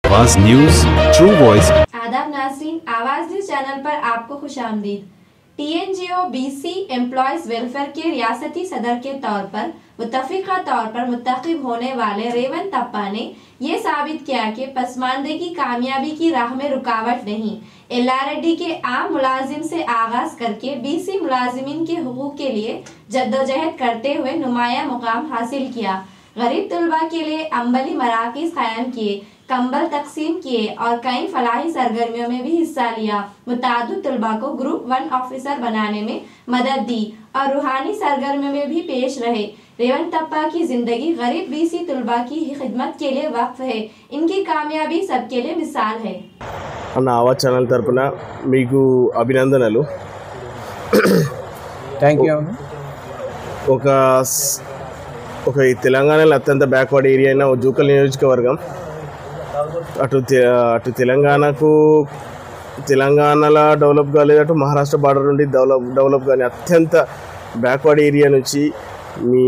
आवाज news true voice. आदाब नाज़रीन, आवाज न्यूज चैनल पर आपको खुशामदीद। TNGO BC एम्प्लॉयज वेलफेयर के रियासती सदर के तौर पर मुत्तफ़िक़ा तौर पर मुंतखब होने वाले रेवंत तप्पा ने ये साबित किया कि पसमानदगी कामयाबी की राह में रुकावट नहीं। LRD के आम मुलाजिम से आगाज करके BC मुलाजिमीन के हुकूक के लिए जद्दोजहद करते हुए नुमाया मुकाम हासिल किया। गरीब तलबा के लिए अम्बली मराकिज़ कायम किए, कंबल तकसीम किए और कई फलाही सरगर्मियों में भी हिस्सा लिया। मुताद्दिद तलबा को ग्रुप 1 ऑफिसर बनाने में मदद दी और रूहानी सरगर्मियों में भी पेश रहे। रेवंत तप्पा की जिंदगी गरीब BC तलबा की खिदमत के लिए वक्फ है। इनकी कामयाबी सबके लिए मिसाल है। అన్న ఆవాజ్ ఛానల్ తరపున మీకు అభినందనలు। Thank you. ఒక తెలంగాణలో అత్యంత బ్యాక్వర్డ్ ఏరియా అయిన జూకల్ నియోజకవర్గం అటు తెలంగాణలో డెవలప్ కాలేదు, అటు మహారాష్ట్ర బార్డర్ నుండి డెవలప్ కానీ అత్యంత బ్యాక్వర్డ్ ఏరియా నుంచి మీ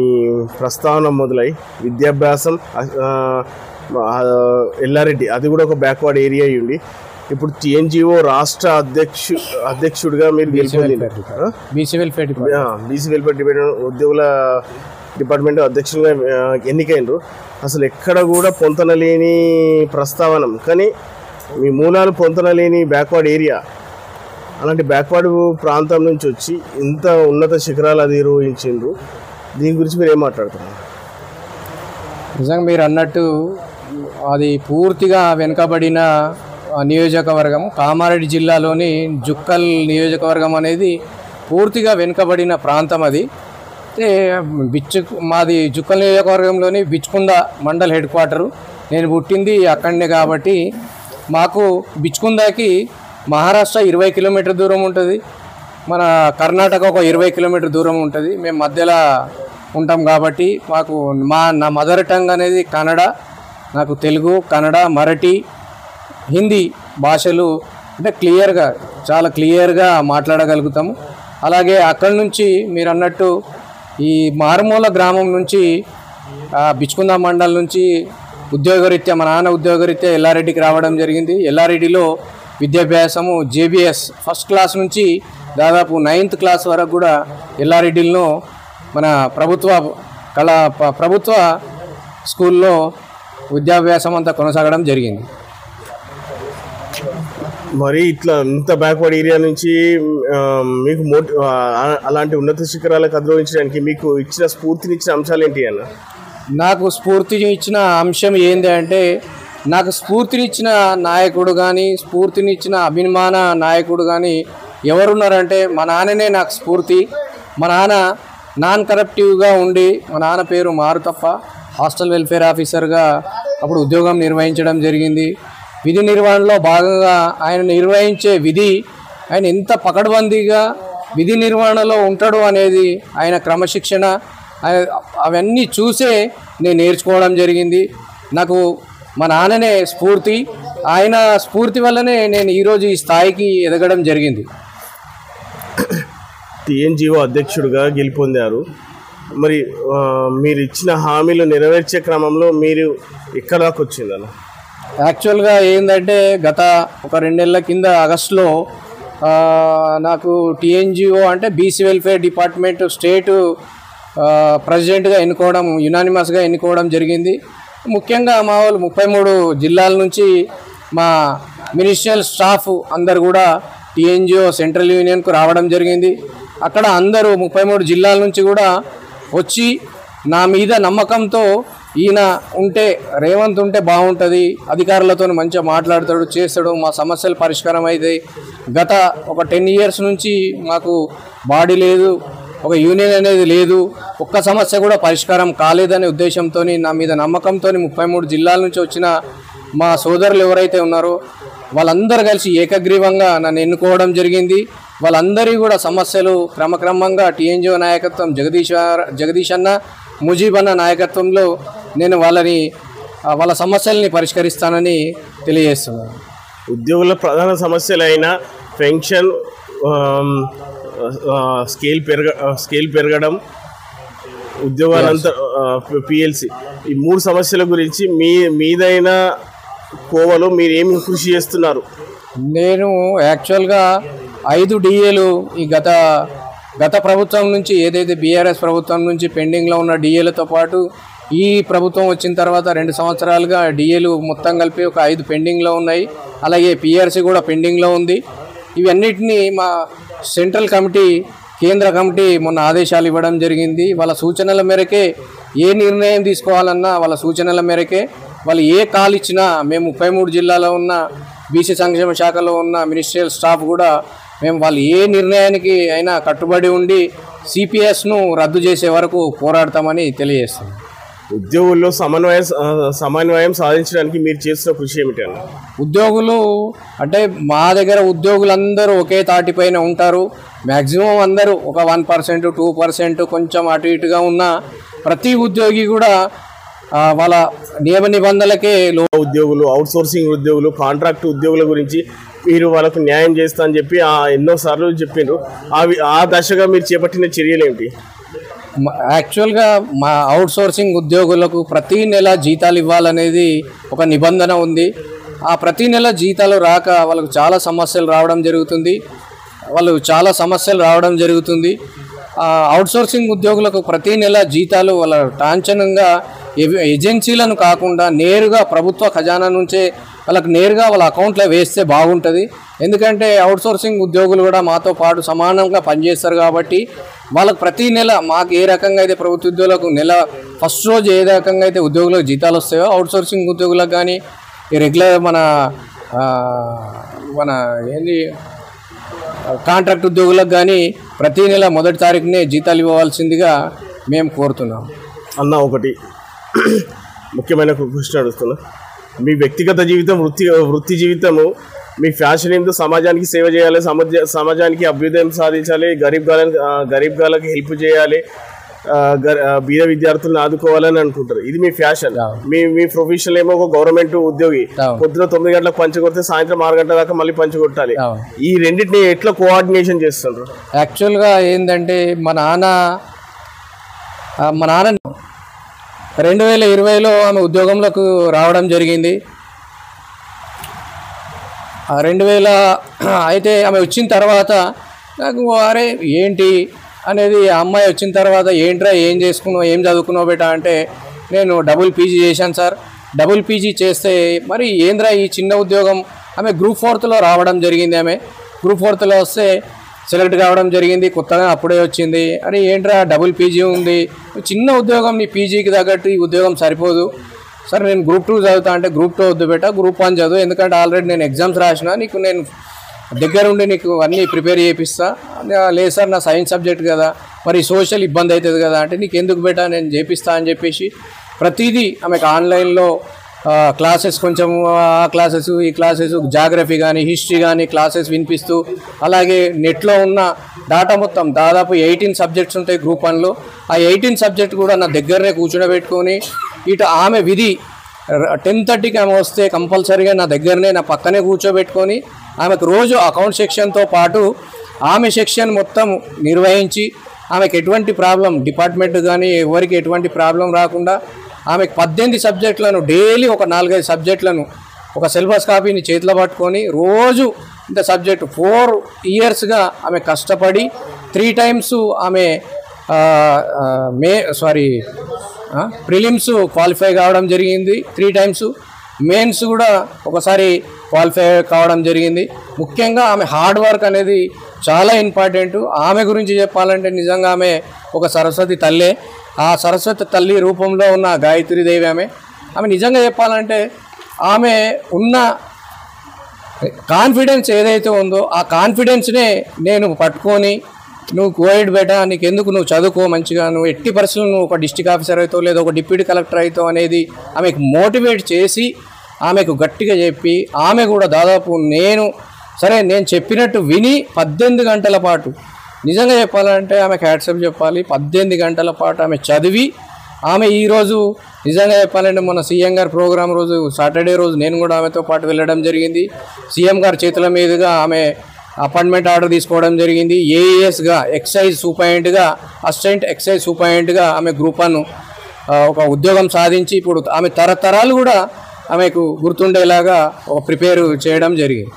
ప్రస్తావన మొదలై విద్యాభ్యాసం ఎల్లారెడ్డి అది కూడా ఒక బ్యాక్వర్డ్ ఏరియా అయ్యింది। ఇప్పుడు TNGO రాష్ట్ర అధ్యక్షుడిగా మీరు బీసీ వెల్ఫేర్ డిపార్ట్మెంట్ ఉద్యోగుల డిపార్ట్మెంట్ అధ్యక్షులుగా ఎన్నికైనరు। అసలు ఎక్కడ కూడా పొంతనలేని ప్రస్తావన, కానీ మీ మూలాలు పొంతనలేని బ్యాక్వర్డ్ ఏరియా, అలాంటి బ్యాక్వర్డ్ ప్రాంతం నుంచి వచ్చి ఇంత ఉన్నత శిఖరాలు అధిరోహించిండ్రు। దీని గురించి మీరు ఏం మాట్లాడుతున్నారు? నిజంగా మీరు అన్నట్టు అది పూర్తిగా వెనుకబడిన నియోజకవర్గం, కామారెడ్డి జిల్లాలోని జుక్కల్ నియోజకవర్గం అనేది పూర్తిగా వెనుకబడిన ప్రాంతం। అది మాది జుక్కల్ నియోజకవర్గంలోని బిచ్కుంద మండల్ హెడ్ క్వార్టరు, నేను పుట్టింది అక్కడనే కాబట్టి మాకు బిచ్కుందాకి మహారాష్ట్ర 20 కిలోమీటర్ దూరం ఉంటుంది, మన కర్ణాటక ఒక 20 కిలోమీటర్ దూరం ఉంటుంది। మేము మధ్యలో ఉంటాం కాబట్టి మాకు నా మదర్ టంగ్ అనేది కన్నడ, నాకు తెలుగు, కన్నడ, మరాఠీ, హిందీ భాషలు అంటే చాలా క్లియర్గా మాట్లాడగలుగుతాము। అలాగే అక్కడి నుంచి మీరు అన్నట్టు ఈ మారుమూల గ్రామం నుంచి బిచ్కుంద మండల్ నుంచి ఉద్యోగరీత్యా మా నాన్న ఉద్యోగరీత్యా ఎల్లారెడ్డికి రావడం జరిగింది। ఎల్లారెడ్డిలో విద్యాభ్యాసము JBS ఫస్ట్ క్లాస్ నుంచి దాదాపు 9th క్లాస్ వరకు కూడా ఎల్లారెడ్డిలో మన ప్రభుత్వ స్కూల్లో విద్యాభ్యాసం అంతా కొనసాగడం జరిగింది। మరి ఇట్లా ఇంత బ్యాక్వర్డ్ ఏరియా నుంచి మీకు అలాంటి ఉన్నత శిఖరాలకు అధిరోహించడానికి మీకు స్ఫూర్తినిచ్చిన అంశాలు ఏంటి అన్న? నాకు స్ఫూర్తినిచ్చిన అంశం ఏంటి అంటే, నాకు స్ఫూర్తినిచ్చిన నాయకుడు కానీ స్ఫూర్తినిచ్చిన అభిమాన నాయకుడు కానీ ఎవరున్నారంటే మా నాన్ననే నాకు స్ఫూర్తి। మా నాన్న నాన్ కరప్టివ్గా ఉండి, మా నాన్న పేరు మారుతప్ప, హాస్టల్ వెల్ఫేర్ ఆఫీసర్గా అప్పుడు ఉద్యోగం నిర్వహించడం జరిగింది। విధి నిర్వహణలో భాగంగా ఆయన నిర్వహించే ఆయన ఎంత పకడ్బందీగా విధి నిర్వహణలో ఉంటాడు అనేది ఆయన క్రమశిక్షణ అవన్నీ చూసే నేను నేర్చుకోవడం జరిగింది। నాకు మా నాన్ననే స్ఫూర్తి, ఆయన స్ఫూర్తి వల్లనే నేను ఈరోజు ఈ స్థాయికి ఎదగడం జరిగింది। TNGO అధ్యక్షుడిగా గెలుపొందారు। మరి మీరు ఇచ్చిన హామీలు నెరవేర్చే క్రమంలో మీరు ఎక్కడ దాకా వచ్చిందన్న? యాక్చువల్గా ఏంటంటే గత ఒక 2 నెలల కింద ఆగస్టులో నాకు TNGO అంటే BC వెల్ఫేర్ డిపార్ట్మెంట్ స్టేట్ ప్రెసిడెంట్గా యునానిమస్గా ఎన్నుకోవడం జరిగింది। ముఖ్యంగా మా వాళ్ళు 33 జిల్లాల నుంచి మా మినిస్ట్రియల్ స్టాఫ్ అందరు కూడా TNGO సెంట్రల్ యూనియన్కు రావడం జరిగింది। అక్కడ అందరూ 33 జిల్లాల నుంచి కూడా వచ్చి నా మీద నమ్మకంతో ఈయన ఉంటే, రేవంత్ ఉంటే బాగుంటుంది, అధికారులతో మంచిగా మాట్లాడతాడు, చేస్తాడు, మా సమస్యలు పరిష్కారం అవుతాయి। గత ఒక 10 years నుంచి మాకు బాడీ లేదు, ఒక యూనియన్ అనేది లేదు, ఒక్క సమస్య కూడా పరిష్కారం కాలేదనే ఉద్దేశంతో నా మీద నమ్మకంతో 33 జిల్లాల నుంచి వచ్చిన మా సోదరులు ఎవరైతే ఉన్నారో వాళ్ళందరూ కలిసి ఏకగ్రీవంగా నన్ను ఎన్నుకోవడం జరిగింది। వాళ్ళందరి కూడా సమస్యలు క్రమక్రమంగా TNGO నాయకత్వం జగదీష్ అన్న, ముజీబ్ అన్న నాయకత్వంలో నేను వాళ్ళ సమస్యల్ని పరిష్కరిస్తానని తెలియజేస్తున్నాను। ఉద్యోగుల ప్రధాన సమస్యలైన పెన్షన్, స్కేల్ పెరగడం, ఉద్యోగాలంతా PLC, ఈ 3 సమస్యల గురించి మీదైన కోవలో మీరు ఏమి కృషి చేస్తున్నారు? నేను యాక్చువల్గా 5 డిఏలు ఈ గత ప్రభుత్వం నుంచి ఏదైతే బీఆర్ఎస్ ప్రభుత్వం నుంచి పెండింగ్లో ఉన్న డిఏలతో పాటు ఈ ప్రభుత్వం వచ్చిన తర్వాత 2 సంవత్సరాలుగా డిఏలు మొత్తం కలిపి ఒక 5 పెండింగ్లో ఉన్నాయి. అలాగే పిఆర్సీ కూడా పెండింగ్లో ఉంది. ఇవన్నిటినీ మా సెంట్రల్ కమిటీ, కేంద్ర కమిటీ మొన్న ఆదేశాలు ఇవ్వడం జరిగింది. వాళ్ళ సూచనల మేరకే ఏ నిర్ణయం తీసుకోవాలన్నా వాళ్ళ సూచనల మేరకే వాళ్ళు ఏ కాల్ ఇచ్చినా మేము 33 జిల్లాలో ఉన్న బీసీ సంక్షేమ శాఖలో ఉన్న మినిస్ట్రియల్ స్టాఫ్ కూడా మేము వాళ్ళు ఏ నిర్ణయానికి అయినా కట్టుబడి ఉండి సిపిఎస్ను రద్దు చేసే వరకు పోరాడతామని తెలియజేస్తున్నాం. ఉద్యోగుల్లో సమన్వయం సాధించడానికి మీరు చేస్తున్న కృషి ఏమిటి అన్న? ఉద్యోగులు అంటే మా దగ్గర ఉద్యోగులందరూ ఒకే తాటిపైన ఉంటారు. మ్యాక్సిమం అందరూ ఒక 1%, 2% కొంచెం అటు ఇటుగా ఉన్న ప్రతి ఉద్యోగి కూడా వాళ్ళ నియమ నిబంధనలకే ఉద్యోగులు, అవుట్సోర్సింగ్ ఉద్యోగులు, కాంట్రాక్ట్ ఉద్యోగుల గురించి మీరు వాళ్ళకు న్యాయం చేస్తా అని చెప్పి ఎన్నోసార్లు చెప్పిండ్రు. ఆ దశగా మీరు చేపట్టిన చర్యలు ఏమిటి? యాక్చువల్గా మా అవుట్సోర్సింగ్ ఉద్యోగులకు ప్రతీ నెల జీతాలు ఇవ్వాలనేది ఒక నిబంధన ఉంది. ఆ ప్రతీ నెల జీతాలు రాక వాళ్ళకు చాలా సమస్యలు రావడం జరుగుతుంది. అవుట్సోర్సింగ్ ఉద్యోగులకు ప్రతీ నెల జీతాలు వాళ్ళ టాంచనంగా ఏజెన్సీలను కాకుండా నేరుగా ప్రభుత్వ ఖజానా నుంచే వాళ్ళకు నేరుగా వాళ్ళ అకౌంట్లో వేస్తే బాగుంటుంది. ఎందుకంటే అవుట్సోర్సింగ్ ఉద్యోగులు కూడా మాతో పాటు సమానంగా పనిచేస్తారు కాబట్టి వాళ్ళకు ప్రతీ నెల మాకు ఏ రకంగా అయితే ప్రభుత్వ ఉద్యోగులకు నెల ఫస్ట్ రోజు ఏ రకంగా అయితే ఉద్యోగులకు జీతాలు వస్తాయో అవుట్సోర్సింగ్ ఉద్యోగులకు కానీ ఈ రెగ్యులర్ మన ఏంది కాంట్రాక్ట్ ఉద్యోగులకు కానీ ప్రతీ నెల మొదటి తారీఖునే జీతాలు ఇవ్వవలసిందిగా మేము కోరుతున్నాం. అన్న ఒకటి ముఖ్యమైన క్వశ్చన్ అడుగుతున్నా. మీ వ్యక్తిగత జీవితం, వృత్తి జీవితము, మీ ఫ్యాషన్ ఏందో సమాజానికి సేవ చేయాలి, సమాజానికి అభ్యుదయం సాధించాలి, గరీబ్ గాలకు హెల్ప్ చేయాలి, బీద విద్యార్థులను ఆదుకోవాలని అనుకుంటారు. ఇది మీ ఫ్యాషన్. మీ ప్రొఫెషనల్ ఏమో ఒక గవర్నమెంట్ ఉద్యోగి. పొద్దున 9 గంటలకు పంచగొడితే సాయంత్రం 6 గంటల దాకా మళ్ళీ పంచగొట్టాలి. ఈ రెండింటిని ఎట్లా కోఆర్డినేషన్ చేస్తుంటారు? యాక్చువల్గా ఏంటంటే మా నాన్న 2020లో ఆమె ఉద్యోగంలోకి రావడం జరిగింది. 2000 అయితే ఆమె వచ్చిన తర్వాత నాకు అరే ఏంటి అనేది, ఆ అమ్మాయి వచ్చిన తర్వాత ఏంట్రా ఏం చేసుకున్నావు, ఏం చదువుకున్నావు బేటా అంటే నేను డబుల్ పీజీ చేశాను సార్. డబుల్ పీజీ చేస్తే మరి ఏంద్రా ఈ చిన్న ఉద్యోగం. ఆమె గ్రూప్ 4లో రావడం జరిగింది. ఆమె గ్రూప్ 4లో వస్తే సెలెక్ట్ కావడం జరిగింది. కొత్తగా అప్పుడే వచ్చింది. అరే ఏంట్రా డబుల్ పీజీ ఉంది, చిన్న ఉద్యోగం, నీ పీజీకి తగ్గట్టు ఈ ఉద్యోగం సరిపోదు సార్. నేను గ్రూప్ 2 చదువుతా అంటే గ్రూప్ 2 వద్దు బేటా, గ్రూప్ 1 చదువు. ఎందుకంటే ఆల్రెడీ నేను ఎగ్జామ్స్ రాసిన, నీకు నేను దగ్గరుండి నీకు అన్నీ ప్రిపేర్ చేపిస్తా. లేదు సార్ నా సైన్స్ సబ్జెక్ట్ కదా, మరి సోషల్ ఇబ్బంది అవుతుంది కదా అంటే నీకు ఎందుకు బేటా నేను చేపిస్తా అని చెప్పేసి ప్రతిదీ ఆమెకు ఆన్లైన్లో క్లాసెస్, కొంచెం ఆ క్లాసెస్ ఈ క్లాసెస్, జాగ్రఫీ కానీ హిస్టరీ కానీ క్లాసెస్ వినిపిస్తూ, అలాగే నెట్లో ఉన్న డాటా మొత్తం దాదాపు 18 సబ్జెక్ట్స్ ఉంటాయి గ్రూప్ 1లో. ఆ 18 సబ్జెక్ట్ కూడా నా దగ్గరనే కూర్చోబెట్టుకొని ఇటు ఆమె విధి 10:30కి ఆమె వస్తే కంపల్సరీగా నా దగ్గరనే నా పక్కనే కూర్చోబెట్టుకొని ఆమెకు రోజు అకౌంట్ సెక్షన్తో పాటు ఆమె సెక్షన్ మొత్తం నిర్వహించి ఆమెకు ఎటువంటి ప్రాబ్లం, డిపార్ట్మెంట్ కానీ ఎవరికి ఎటువంటి ప్రాబ్లం రాకుండా ఆమెకు 18 సబ్జెక్టులను డైలీ ఒక 4-5 సబ్జెక్టులను ఒక సిలబస్ కాపీని చేతిలో పట్టుకొని రోజు ఇంత సబ్జెక్టు 4 ఇయర్స్గా ఆమె కష్టపడి 3 టైమ్స్ ఆమె ప్రిలిమ్స్ క్వాలిఫై కావడం జరిగింది. 3 టైమ్స్ మెయిన్స్ కూడా ఒకసారి క్వాలిఫై కావడం జరిగింది. ముఖ్యంగా ఆమె హార్డ్ వర్క్ అనేది చాలా ఇంపార్టెంట్. ఆమె గురించి చెప్పాలంటే నిజంగా ఆమె ఒక సరస్వతి తల్లే. ఆ సరస్వతి తల్లి రూపంలో ఉన్న గాయత్రీదేవి ఆమె నిజంగా చెప్పాలంటే ఆమె ఉన్న కాన్ఫిడెన్స్ ఏదైతే ఉందో ఆ కాన్ఫిడెన్స్నే నేను పట్టుకొని, నువ్వు కోవిడ్ బేటా, నీకెందుకు, నువ్వు చదువుకో మంచిగా, నువ్వు ఎట్టి పరిస్థితుల్లో నువ్వు ఒక డిస్ట్రిక్ట్ ఆఫీసర్ అవుతావు లేదా ఒక డిప్యూటీ కలెక్టర్ అవుతావు అనేది ఆమెకు మోటివేట్ చేసి ఆమెకు గట్టిగా చెప్పి ఆమె కూడా దాదాపు నేను చెప్పినట్టు విని 18 గంటల పాటు, నిజంగా చెప్పాలంటే ఆమెకు హ్యాట్సప్ చెప్పాలి, 18 గంటల పాటు ఆమె చదివి ఆమె ఈరోజు నిజంగా చెప్పాలంటే మన సీఎం గారి ప్రోగ్రాం రోజు సాటర్డే రోజు నేను కూడా ఆమెతో పాటు వెళ్ళడం జరిగింది. సీఎం గారి చేతుల మీదుగా ఆమె అపాయింట్మెంట్ ఆర్డర్ తీసుకోవడం జరిగింది. ఏఈఎస్గా ఎక్సైజ్ సూపరింటెండెంట్గా, అసిస్టెంట్ ఎక్సైజ్ సూపరింటెండెంట్గా ఆమె గ్రూప్ 1 ఒక ఉద్యోగం సాధించి ఇప్పుడు ఆమె తరతరాలు కూడా ఆమెకు గుర్తుండేలాగా ఒక ప్రిపేర్ చేయడం జరిగింది.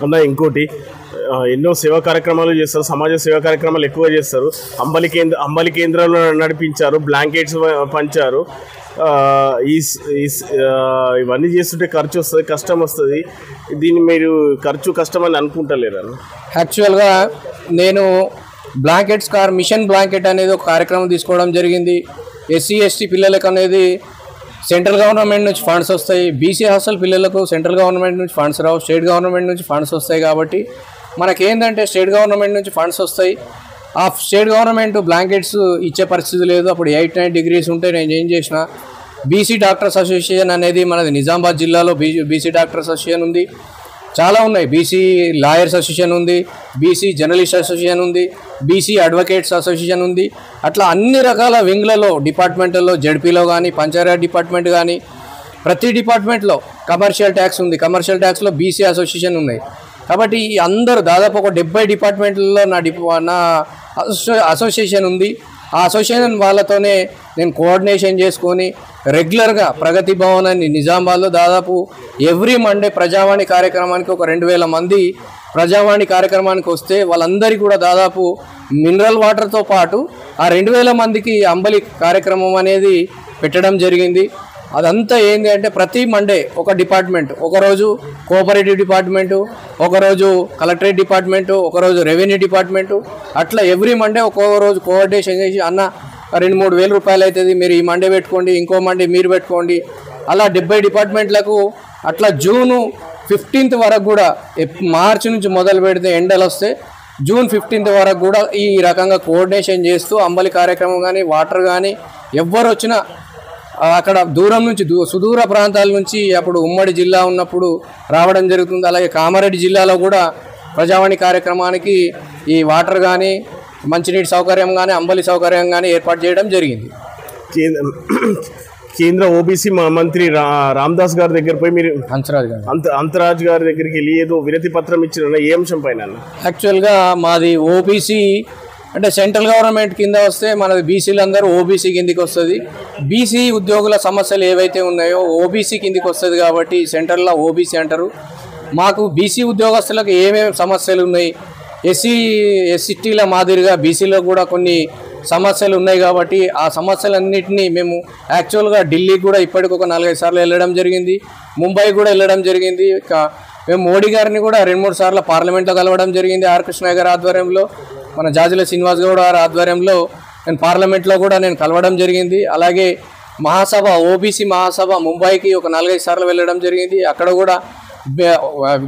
అన్న ఇంకోటి ఎన్నో సేవా కార్యక్రమాలు చేస్తారు, సమాజ సేవా కార్యక్రమాలు ఎక్కువ చేస్తారు. అంబలి కేంద్రాలు నడిపించారు, బ్లాంకెట్స్ పంచారు. ఇవన్నీ చేస్తుంటే ఖర్చు వస్తుంది, కష్టం వస్తుంది. దీన్ని మీరు ఖర్చు కష్టం అని అనుకుంటలేరు? యాక్చువల్గా నేను బ్లాంకెట్స్ మిషన్ బ్లాంకెట్ అనేది ఒక కార్యక్రమం తీసుకోవడం జరిగింది. ఎస్సీ ఎస్టీ పిల్లలకు అనేది సెంట్రల్ గవర్నమెంట్ నుంచి ఫండ్స్ వస్తాయి, బీసీ హాస్టల్ పిల్లలకు సెంట్రల్ గవర్నమెంట్ నుంచి ఫండ్స్ రావు, స్టేట్ గవర్నమెంట్ నుంచి ఫండ్స్ వస్తాయి. కాబట్టి మనకేంటంటే స్టేట్ గవర్నమెంట్ నుంచి ఫండ్స్ వస్తాయి. ఆ స్టేట్ గవర్నమెంట్ బ్లాంకెట్స్ ఇచ్చే పరిస్థితి లేదు. అప్పుడు 8-9 డిగ్రీస్ ఉంటే నేను ఏం చేసిన, బీసీ డాక్టర్స్ అసోసియేషన్ అనేది మనది నిజామాబాద్ జిల్లాలో బీసీ డాక్టర్స్ అసోసియేషన్ ఉంది, చాలా ఉన్నాయి. బీసీ లాయర్స్ అసోసియేషన్ ఉంది, బీసీ జర్నలిస్ట్ అసోసియేషన్ ఉంది, బీసీ అడ్వకేట్స్ అసోసియేషన్ ఉంది. అట్లా అన్ని రకాల వింగ్లలో డిపార్ట్మెంట్లలో జడ్పీలో కానీ పంచాయత్ డిపార్ట్మెంట్ కానీ ప్రతి డిపార్ట్మెంట్లో కమర్షియల్ ట్యాక్స్ ఉంది, కమర్షియల్ ట్యాక్స్లో బీసీ అసోసియేషన్ ఉన్నాయి. కాబట్టి అందరూ దాదాపు ఒక 70 డిపార్ట్మెంట్లలో నా అసోసియేషన్ ఉంది. ఆ అసోసియేషన్ వాళ్ళతోనే నేను కోఆర్డినేషన్ చేసుకొని రెగ్యులర్గా ప్రగతి భవన్ అని నిజామాబాద్లో దాదాపు ఎవ్రీ మండే ప్రజావాణి కార్యక్రమానికి ఒక 2000 మంది ప్రజావాణి కార్యక్రమానికి వస్తే వాళ్ళందరికీ కూడా దాదాపు మినరల్ వాటర్తో పాటు ఆ 2000 మందికి అంబలి కార్యక్రమం అనేది పెట్టడం జరిగింది. అదంతా ఏంటి అంటే ప్రతి మండే ఒక డిపార్ట్మెంట్, ఒకరోజు కోఆపరేటివ్ డిపార్ట్మెంటు, ఒకరోజు కలెక్టరేట్ డిపార్ట్మెంటు, ఒకరోజు రెవెన్యూ డిపార్ట్మెంటు, అట్లా ఎవ్రీ మండే ఒక్కొక్క రోజు కోఆర్డినేషన్ చేసి అన్న 2-3 వేల రూపాయలు అవుతుంది, మీరు ఈ మండే పెట్టుకోండి, ఇంకో మండే మీరు పెట్టుకోండి. అలా 70 డిపార్ట్మెంట్లకు అట్లా జూన్ 15th వరకు కూడా, మార్చి నుంచి మొదలు పెడితే ఎండలు వస్తే జూన్ 15th వరకు కూడా ఈ రకంగా కోఆర్డినేషన్ చేస్తూ అంబలి కార్యక్రమం కానీ వాటర్ కానీ ఎవ్వరు వచ్చినా అక్కడ దూరం నుంచి సుదూర ప్రాంతాల నుంచి అప్పుడు ఉమ్మడి జిల్లా ఉన్నప్పుడు రావడం జరుగుతుంది. అలాగే కామారెడ్డి జిల్లాలో కూడా ప్రజావాణి కార్యక్రమానికి ఈ వాటర్ కానీ మంచినీటి సౌకర్యం కానీ అంబలి సౌకర్యం కానీ ఏర్పాటు చేయడం జరిగింది. కేంద్ర ఓబీసీ మంత్రి రామదాస్ గారి దగ్గర పోయి మీరు అంతరాజ్ గారి దగ్గరికి వెళ్ళి ఏదో వినతి పత్రం ఇచ్చిన ఏ అంశం పైన? యాక్చువల్గా మాది ఓబీసీ అంటే సెంట్రల్ గవర్నమెంట్ కింద వస్తే మనది బీసీలు అందరూ ఓబీసీ కిందికి వస్తుంది. బీసీ ఉద్యోగుల సమస్యలు ఏవైతే ఉన్నాయో ఓబీసీ కిందికి వస్తుంది కాబట్టి సెంట్రల్లో ఓబీసీ అంటారు. మాకు బీసీ ఉద్యోగస్తులకు ఏమేమి సమస్యలు ఉన్నాయి, ఎస్సీల మాదిరిగా బీసీలో కూడా కొన్ని సమస్యలు ఉన్నాయి. కాబట్టి ఆ సమస్యలన్నింటినీ మేము యాక్చువల్గా ఢిల్లీకి కూడా ఇప్పటికి ఒక 4-5 సార్లు వెళ్ళడం జరిగింది, ముంబై కూడా వెళ్ళడం జరిగింది. మేము మోడీ గారిని కూడా 2-3 సార్లు పార్లమెంట్లో కలవడం జరిగింది. ఆర్ కృష్ణయ్య గారి ఆధ్వర్యంలో, మన జాజుల శ్రీనివాస్ గౌడ్ గారి ఆధ్వర్యంలో నేను పార్లమెంట్లో కూడా నేను కలవడం జరిగింది. అలాగే మహాసభ ఓబీసీ మహాసభ ముంబైకి ఒక 4-5 సార్లు వెళ్ళడం జరిగింది. అక్కడ కూడా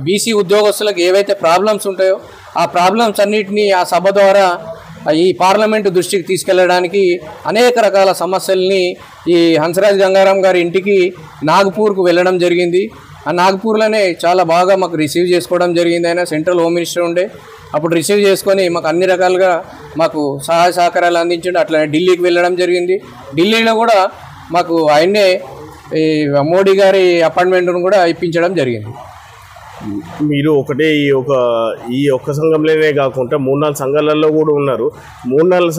బీసీ ఉద్యోగస్తులకు ఏవైతే ప్రాబ్లమ్స్ ఉంటాయో ఆ ప్రాబ్లమ్స్ అన్నిటినీ ఆ సభ ద్వారా ఈ పార్లమెంటు దృష్టికి తీసుకెళ్లడానికి అనేక రకాల సమస్యల్ని ఈ హంసరాజ్ గంగారాం గారి ఇంటికి నాగపూర్కు వెళ్ళడం జరిగింది. ఆ నాగపూర్లోనే చాలా బాగా మాకు రిసీవ్ చేసుకోవడం జరిగింది. ఆయన సెంట్రల్ హోమ్ మినిస్టర్ ఉండే, అప్పుడు రిసీవ్ చేసుకొని మాకు అన్ని రకాలుగా మాకు సహాయ సహకారాలు అందించండి. అట్లనే ఢిల్లీకి వెళ్ళడం జరిగింది. ఢిల్లీలో కూడా మాకు ఆయన్నే ఈ మోడీ గారి అపాయింట్మెంట్ను కూడా ఇప్పించడం జరిగింది. మీరు ఒకటే ఈ ఒక్క సంఘంలోనే కాకుండా 3-4 సంఘాలలో కూడా ఉన్నారు. 3-4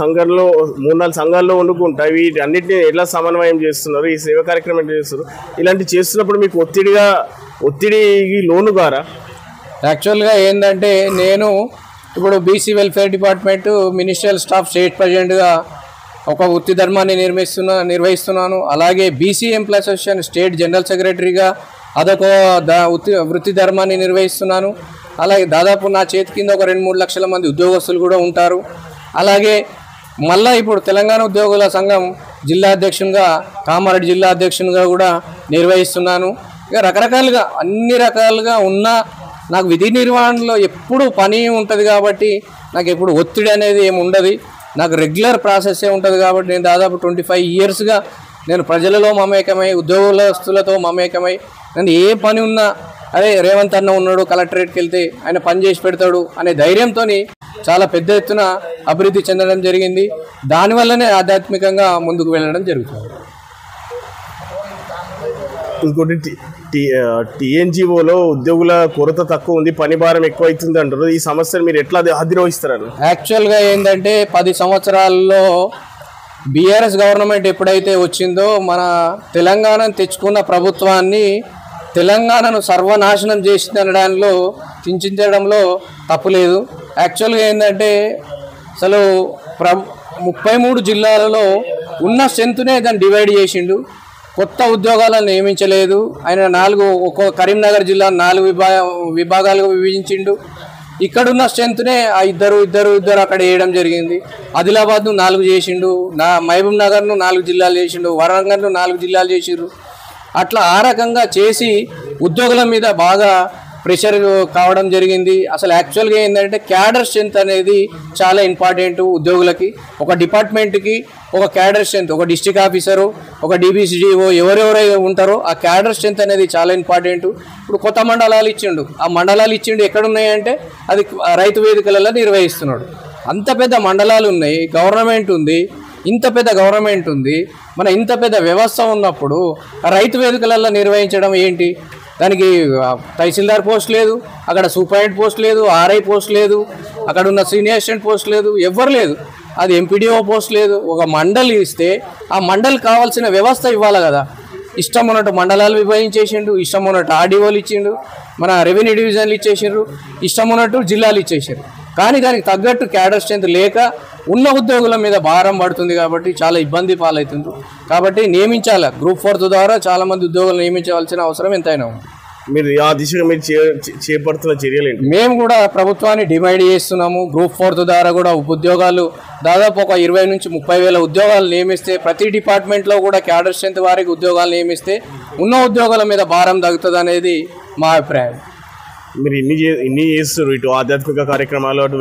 సంఘాల్లో వండుకుంటా వీటి అన్నింటినీ ఎలా సమన్వయం చేస్తున్నారు, ఈ సేవా కార్యక్రమం ఎట్లా చేస్తున్నారు? ఇలాంటి చేస్తున్నప్పుడు మీకు ఒత్తిడికి లోను గారా? యాక్చువల్గా ఏంటంటే నేను ఇప్పుడు BC welfare department ministerial staff state ప్రెసిడెంట్గా ఒక వృత్తి ధర్మాన్ని నిర్వహిస్తున్నాను. అలాగే BC employees association state general సెక్రటరీగా అదొక వృత్తి ధర్మాన్ని నిర్వహిస్తున్నాను. అలాగే దాదాపు నా చేతి కింద ఒక 2-3 లక్షల మంది ఉద్యోగస్తులు కూడా ఉంటారు. అలాగే మళ్ళీ ఇప్పుడు తెలంగాణ ఉద్యోగుల సంఘం జిల్లా అధ్యక్షునిగా, కామారెడ్డి జిల్లా అధ్యక్షునిగా కూడా నిర్వహిస్తున్నాను. ఇక రకరకాలుగా అన్ని రకాలుగా ఉన్న నాకు విధి నిర్వహణలో ఎప్పుడు పని ఉంటుంది కాబట్టి నాకు ఎప్పుడు ఒత్తిడి అనేది ఏమి ఉండదు. నాకు రెగ్యులర్ ప్రాసెస్సే ఉంటుంది కాబట్టి నేను దాదాపు 25 ఇయర్స్గా నేను ప్రజలలో మమేకమై ఉద్యోగస్తులతో మమేకమై నేను ఏ పని ఉన్నా అరే రేవంత్ అన్న ఉన్నాడు కలెక్టరేట్కి వెళ్తే ఆయన పని చేసి పెడతాడు అనే ధైర్యంతో చాలా పెద్ద ఎత్తున అభివృద్ధి చెందడం జరిగింది. దానివల్లనే ఆధ్యాత్మికంగా ముందుకు వెళ్ళడం జరుగుతుంది. ఇంకోటి టీఎన్జిఓలో ఉద్యోగుల కొరత తక్కువ ఉంది, పని భారం ఎక్కువ అవుతుంది అంటారు. ఈ సమస్యను మీరు ఎట్లా అధిరోహిస్తారు? యాక్చువల్గా ఏంటంటే 10 సంవత్సరాల్లో బీఆర్ఎస్ గవర్నమెంట్ ఎప్పుడైతే వచ్చిందో మన తెలంగాణను తెచ్చుకున్న ప్రభుత్వాన్ని తెలంగాణను సర్వనాశనం చేసిందనడంలో చింతించడంలో తప్పులేదు. యాక్చువల్గా ఏంటంటే అసలు 33 జిల్లాలలో ఉన్న స్ట్రెంత్నే దాన్ని డివైడ్ చేసిండు. కొత్త ఉద్యోగాలను నియమించలేదు. ఆయన కరీంనగర్ జిల్లా 4 విభాగాలుగా విభజించిండు. ఇక్కడున్న స్ట్రెంత్నే ఇద్దరు అక్కడ వేయడం జరిగింది. ఆదిలాబాద్ను 4 చేసిండు, మహబూబ్ నగర్ను 4 జిల్లాలు చేసిండు, వరంగల్ను 4 జిల్లాలు చేసిండ్రు. అట్లా ఆ రకంగా చేసి ఉద్యోగుల మీద బాగా ప్రెషర్ కావడం జరిగింది. అసలు యాక్చువల్గా ఏంటంటే క్యాడర్ స్ట్రెంత్ అనేది చాలా ఇంపార్టెంట్ ఉద్యోగులకి. ఒక డిపార్ట్మెంట్కి ఒక క్యాడర్ స్ట్రెంత్, ఒక డిస్ట్రిక్ట్ ఆఫీసరు, ఒక డిబిసిడిఓ ఎవరెవరైతే ఉంటారో ఆ క్యాడర్ స్ట్రెంత్ అనేది చాలా ఇంపార్టెంట్. ఇప్పుడు కొత్త మండలాలు ఇచ్చిండు. ఆ మండలాలు ఇచ్చిండు ఎక్కడున్నాయంటే అది రైతు వేదికలలో నిర్వహిస్తున్నాడు. అంత పెద్ద మండలాలు ఉన్నాయి, గవర్నమెంట్ ఉంది, ఇంత పెద్ద గవర్నమెంట్ ఉంది, మన ఇంత పెద్ద వ్యవస్థ ఉన్నప్పుడు రైతు వేదికలలో నిర్వహించడం ఏంటి? దానికి తహసీల్దార్ పోస్ట్ లేదు, అక్కడ సూపరింటెండెంట్ పోస్ట్ లేదు, ఆర్ఐ పోస్ట్ లేదు, అక్కడ ఉన్న సీనియర్ అసిస్టెంట్ పోస్ట్ లేదు, ఎవ్వరు లేదు. అది ఎంపీడీఓ పోస్ట్ లేదు. ఒక మండలి ఇస్తే ఆ మండలి కావాల్సిన వ్యవస్థ ఇవ్వాలి కదా. ఇష్టం ఉన్నట్టు మండలాలు విభజించేసిండు, ఇష్టం ఉన్నట్టు ఆర్డీఓలు ఇచ్చిండు, మన రెవెన్యూ డివిజన్లు ఇచ్చేసిండ్రు, ఇష్టం ఉన్నట్టు జిల్లాలు ఇచ్చేసారు. కానీ దానికి తగ్గట్టు క్యాడర్ స్ట్రెంత్ లేక ఉన్న ఉద్యోగుల మీద భారం పడుతుంది కాబట్టి చాలా ఇబ్బంది పాలవుతుంది. కాబట్టి నియమించాలి. గ్రూప్ 4 ద్వారా చాలామంది ఉద్యోగులు నియమించవలసిన అవసరం ఎంతైనా ఉంది. మీరు ఆ దిశగా మీరు చేపడుతున్న చర్యలు ఏంటి? మేము కూడా ప్రభుత్వాన్ని డిమాండ్ చేస్తున్నాము. గ్రూప్ 4 ద్వారా కూడా ఉద్యోగాలు దాదాపు ఒక 20 నుంచి 30 వేల ఉద్యోగాలు నియమిస్తే, ప్రతి డిపార్ట్మెంట్లో కూడా క్యాడర్ స్ట్రెంత్ వారికి ఉద్యోగాలు నియమిస్తే ఉన్న ఉద్యోగాల మీద భారం తగ్గుతుంది అనేది మా అభిప్రాయం. మీరు ఇన్ని చేస్తారు, ఇటు ఆధ్యాత్మిక కార్యక్రమాలు, అటు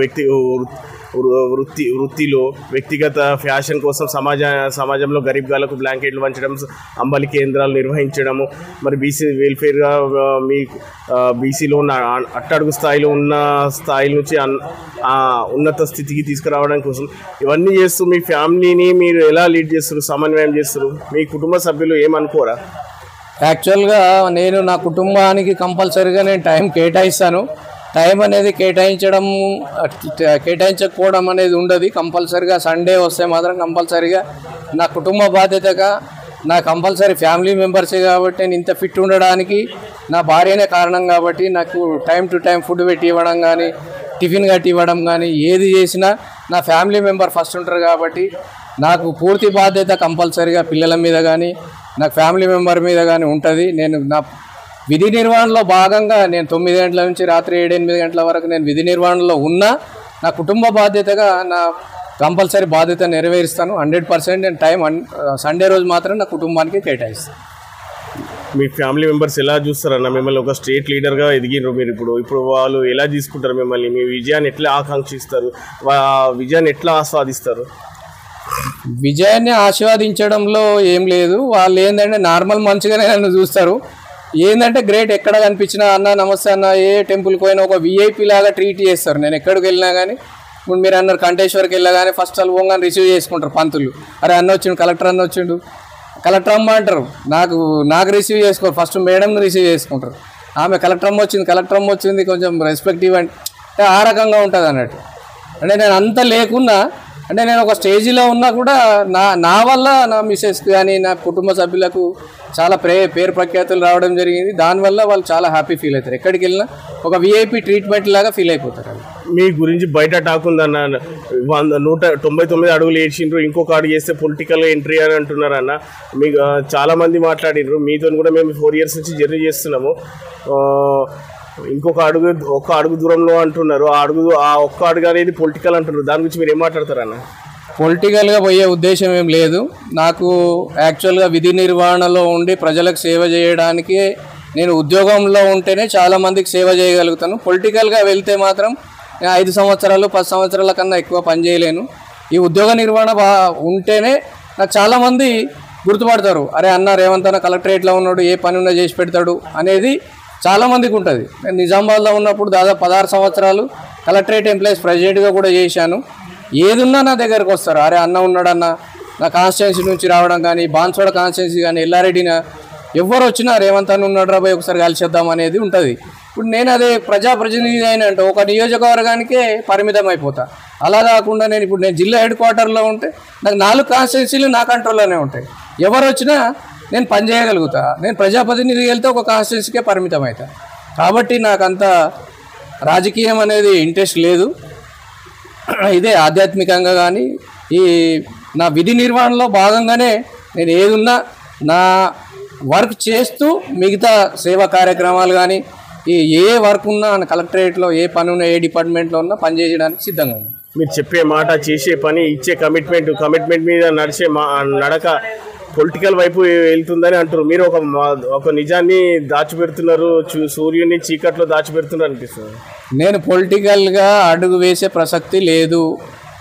వృత్తిలో వ్యక్తిగత ఫ్యాషన్ కోసం సమాజంలో గరీబ్గాలకు బ్లాంకెట్లు పంచడం, అంబలి కేంద్రాలు నిర్వహించడము, మరి బీసీ వెల్ఫేర్గా మీ బీసీలో ఉన్న అట్టడుగు స్థాయిలో ఉన్న స్థాయి నుంచి ఉన్నత స్థితికి తీసుకురావడం కోసం ఇవన్నీ చేస్తూ మీ ఫ్యామిలీని మీరు ఎలా లీడ్ చేస్తారు, సమన్వయం చేస్తారు? మీ కుటుంబ సభ్యులు ఏమనుకోరా? యాక్చువల్గా నేను నా కుటుంబానికి కంపల్సరీగా నేను టైం కేటాయిస్తాను. టైం అనేది కేటాయించకపోవడం అనేది ఉండదు. కంపల్సరీగా సండే వస్తే మాత్రం కంపల్సరీగా నా కుటుంబ బాధ్యతగా నా కంపల్సరీ ఫ్యామిలీ మెంబర్సే కాబట్టి నేను ఇంత ఫిట్ ఉండడానికి నా భార్యనే కారణం. కాబట్టి నాకు టైం టు టైం ఫుడ్ పెట్టి ఇవ్వడం కానీ, టిఫిన్ కట్టి ఇవ్వడం కానీ, ఏది చేసినా నా ఫ్యామిలీ మెంబర్ ఫస్ట్ ఉంటారు. కాబట్టి నాకు పూర్తి బాధ్యత కంపల్సరీగా పిల్లల మీద కానీ నాకు ఫ్యామిలీ మెంబర్ మీద కానీ ఉంటుంది. నేను నా విధి నిర్వహణలో భాగంగా నేను 9 గంటల నుంచి రాత్రి 7-8 గంటల వరకు నేను విధి నిర్వహణలో ఉన్నా నా కుటుంబ బాధ్యతగా నా కంపల్సరీ బాధ్యత నెరవేరుస్తాను. 100% నేను టైం సండే రోజు మాత్రం నా కుటుంబానికి కేటాయిస్తాను. మీ ఫ్యామిలీ మెంబర్స్ ఎలా చూస్తారన్న? మిమ్మల్ని ఒక స్టేట్ లీడర్గా ఎదిగినారు మీరు. ఇప్పుడు వాళ్ళు ఎలా తీసుకుంటారు మిమ్మల్ని? మీ విజయాన్ని ఎట్లా ఆకాంక్షిస్తారు? విజయాన్ని ఎట్లా ఆస్వాదిస్తారు? విజయాన్ని ఆస్వాదించడంలో ఏం లేదు. వాళ్ళు ఏంటంటే నార్మల్ మంచిగానే నన్ను చూస్తారు. ఏంటంటే గ్రేట్, ఎక్కడ కనిపించినా అన్న నమస్తే అన్న, ఏ టెంపుల్కి పోయినా ఒక విఐపి లాగా ట్రీట్ చేస్తారు. నేను ఎక్కడికి వెళ్ళినా కానీ, ఇప్పుడు మీరు అన్నారు కంటేశ్వర్కి వెళ్ళా కానీ ఫస్ట్ వాళ్ళు పోగానే రిసీవ్ చేసుకుంటారు పంతులు. అరే అన్న వచ్చిండు, కలెక్టర్ అన్న వచ్చిండు, కలెక్టర్ అమ్మ అంటారు. నాకు రిసీవ్ చేసుకోరు, ఫస్ట్ మేడంని రిసీవ్ చేసుకుంటారు. ఆమె కలెక్టర్ అమ్మ వచ్చింది కొంచెం రెస్పెక్ట్ ఇవ్వండి అంటే ఆ రకంగా ఉంటుంది అన్నట్టు. అంటే నేను అంత లేకున్నా, అంటే నేను ఒక స్టేజీలో ఉన్నా కూడా నా వల్ల నా మిస్సెస్కి కానీ నా కుటుంబ సభ్యులకు చాలా పేరు ప్రఖ్యాతులు రావడం జరిగింది. దానివల్ల వాళ్ళు చాలా హ్యాపీ ఫీల్ అవుతారు. ఎక్కడికి వెళ్ళినా ఒక విఐపి ట్రీట్మెంట్ లాగా ఫీల్ అయిపోతారు. మీ గురించి బయట టాక్ ఉందన్న, 199 అడుగులు వేసిండ్రు, ఇంకొక అడుగు వేస్తే పొలిటికల్ ఎంట్రీ అని అంటున్నారు అన్న. మీకు చాలామంది మాట్లాడినారు, మీతో కూడా మేము 4 years నుంచి జర్నీ చేస్తున్నాము, ఒక అడుగు దూరంలో అంటున్నారు. ఆ ఒక్క అడుగు అనేది పొలిటికల్ అంటున్నారు. దాని గురించి మీరు ఏం మాట్లాడతారన్న? పొలిటికల్గా పోయే ఉద్దేశం ఏం లేదు. నాకు యాక్చువల్గా విధి నిర్వహణలో ఉండి ప్రజలకు సేవ చేయడానికి నేను ఉద్యోగంలో ఉంటేనే చాలామందికి సేవ చేయగలుగుతాను. పొలిటికల్గా వెళ్తే మాత్రం 5 సంవత్సరాలు 10 సంవత్సరాల కన్నా ఎక్కువ పనిచేయలేను. ఈ ఉద్యోగ నిర్వహణ ఉంటేనే నాకు చాలామంది గుర్తుపడతారు. అరే అన్న రేవంత్ అన్న కలెక్టరేట్లో ఉన్నాడు, ఏ పని ఉన్నా చేసి పెడతాడు అనేది చాలామందికి ఉంటుంది. నేను నిజామాబాద్లో ఉన్నప్పుడు దాదాపు 16 సంవత్సరాలు కలెక్టరేట్ ఎంప్లాయీస్ ప్రెసిడెంట్గా కూడా చేశాను. ఏదున్నా నా దగ్గరకు వస్తారు. అరే అన్న ఉన్నాడన్న, నా కాన్స్టిట్యున్సీ నుంచి రావడం కానీ, బాన్సోడ కాన్స్టిట్యున్సీ కానీ, ఎల్లారెడ్డిన ఎవరు వచ్చినా రేవంత్ అన్న ఉన్నాడు రాబోయే ఒకసారి కలిసేద్దాం అనేది ఉంటుంది. ఇప్పుడు నేను అదే ప్రజాప్రతినిధి అయినంటే ఒక నియోజకవర్గానికే పరిమితం అయిపోతా. అలా కాకుండా నేను జిల్లా హెడ్ క్వార్టర్లో ఉంటే నాకు 4 కాన్స్టిట్యున్సీలు నా కంట్రోల్లోనే ఉంటాయి. ఎవరు వచ్చినా నేను పని చేయగలుగుతా. నేను ప్రజాప్రతినిధికి వెళ్తే ఒక కాన్స్టిట్యున్సీకే పరిమితం అవుతా. కాబట్టి నాకు అంత రాజకీయం అనేది ఇంట్రెస్ట్ లేదు. ఇదే ఆధ్యాత్మికంగా కానీ ఈ నా విధి నిర్వహణలో భాగంగానే నేను ఏదున్నా నా వర్క్ చేస్తూ మిగతా సేవా కార్యక్రమాలు కానీ ఏ వర్క్ ఉన్నా కలెక్టరేట్లో ఏ పని ఉన్నా ఏ డిపార్ట్మెంట్లో ఉన్నా పని చేయడానికి సిద్ధంగా ఉంది. మీరు చెప్పే మాట, చేసే పని, ఇచ్చే కమిట్మెంట్ మీద నడిచే నడక పొలిటికల్ వైపు వెళ్తుందని అంటారు. మీరు ఒక నిజాన్ని దాచిపెడుతున్నారు, సూర్యుని చీకట్లో దాచిపెడుతున్నారు అనిపిస్తుంది. నేను పొలిటికల్గా అడుగు వేసే ప్రసక్తి లేదు,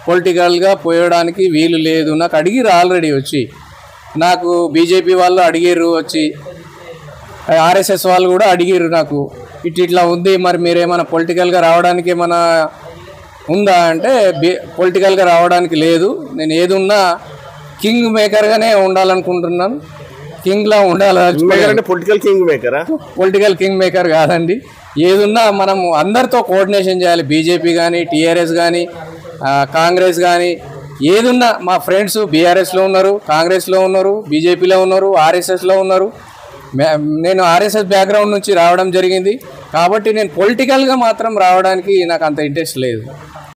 పొలిటికల్గా పోయడానికి వీలు లేదు. నాకు అడిగిరు ఆల్రెడీ వచ్చి, నాకు బీజేపీ వాళ్ళు అడిగిర్రు వచ్చి, ఆర్ఎస్ఎస్ వాళ్ళు కూడా అడిగిర్రు నాకు ఇట్లా ఉంది, మరి మీరేమైనా పొలిటికల్గా రావడానికి ఏమైనా ఉందా అంటే పొలిటికల్గా రావడానికి లేదు. నేను ఏది ఉన్నా కింగ్ మేకర్గానే ఉండాలనుకుంటున్నాను. కింగ్లా ఉండాలి. పొలిటికల్ కింగ్ మేకర్ కాదండి. ఏదున్నా మనం అందరితో కోఆర్డినేషన్ చేయాలి. బీజేపీ కానీ, టీఆర్ఎస్ కానీ, కాంగ్రెస్ కానీ, ఏదున్నా మా ఫ్రెండ్స్ బీఆర్ఎస్లో ఉన్నారు, కాంగ్రెస్లో ఉన్నారు, బీజేపీలో ఉన్నారు, ఆర్ఎస్ఎస్లో ఉన్నారు. నేను ఆర్ఎస్ఎస్ బ్యాక్గ్రౌండ్ నుంచి రావడం జరిగింది. కాబట్టి నేను పొలిటికల్గా మాత్రం రావడానికి నాకు అంత ఇంట్రెస్ట్ లేదు.